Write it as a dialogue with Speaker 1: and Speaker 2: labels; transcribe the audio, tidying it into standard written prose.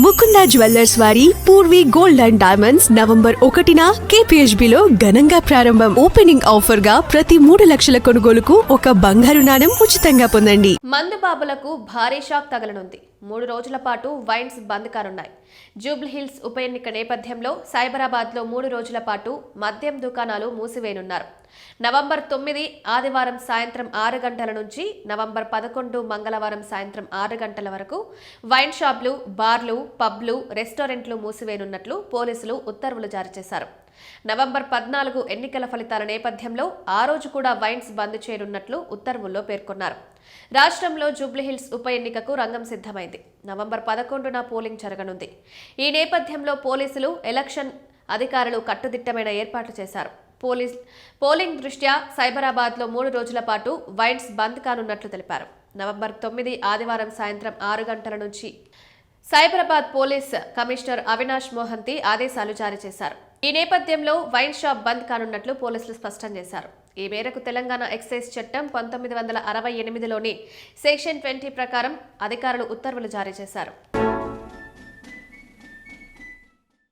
Speaker 1: Mukunda jewellers వారి Purvi gold and diamonds November 1న KPHB లో ఘనంగా ప్రారంభం. ఓపెనింగ్ ఆఫర్ గా ప్రతి 3 లక్షల కొనుగోలుకు ఒక బంగారు నాణెం ఉచితంగా పొందండి.
Speaker 2: మందుబాబులకు భారీ షాక్ తగలనుంది. 3 రోజుల పాటు వైన్స్ బంద్ కానున్నాయి. జూబ్లీహిల్స్ ఉప ఎన్నిక నేపథ్యంలో సైబరాబాద్లో 3 రోజుల పాటు మద్యం దుకాణాలు మూసివేయనున్నారు. నవంబర్ 9 ఆదివారం సాయంత్రం 6 గంటల నుంచి నవంబర్ 11 మంగళవారం సాయంత్రం 6 గంటల వరకు వైన్ షాప్లు, బార్లు, పబ్లు, రెస్టారెంట్లు మూసివేయనున్నట్లు పోలీసులు ఉత్తర్వులు జారీ చేశారు. నవంబర్ 14 ఎన్నికల ఫలితాల నేపథ్యంలో ఆ రోజు కూడా వైన్స్ బంద్ చేయనున్నట్లు ఉత్తర్వుల్లో పేర్కొన్నారు. రాష్ట్రంలో జూబ్లీహిల్స్ ఉప ఎన్నికకు రంగం సిద్ధమైంది. నవంబర్ 11న పోలింగ్ జరగనుంది. ఈ నేపథ్యంలో పోలీసులు, ఎలక్షన్ అధికారులు కట్టుదిట్టమైన ఏర్పాట్లు చేశారు. పోలింగ్ దృష్ట్యా సైబరాబాద్లో 3 రోజుల పాటు వైన్స్ బంద్ కానున్నట్లు తెలిపారు. నవంబర్ 9 ఆదివారం సాయంత్రం 6 గంటల నుంచి సైబరాబాద్ పోలీస్ కమిషనర్ అవినాష్ మోహంతి ఆదేశాలు జారీ చేశారు. ఈ నేపథ్యంలో వైన్ షాప్ బంద్ కానున్నట్లు పోలీసులు స్పష్టం చేశారు. ఈ మేరకు తెలంగాణ ఎక్సైజ్ చట్టం 1968లోని సెక్షన్ 20 ప్రకారం అధికారులు ఉత్తర్వులు జారీ చేశారు.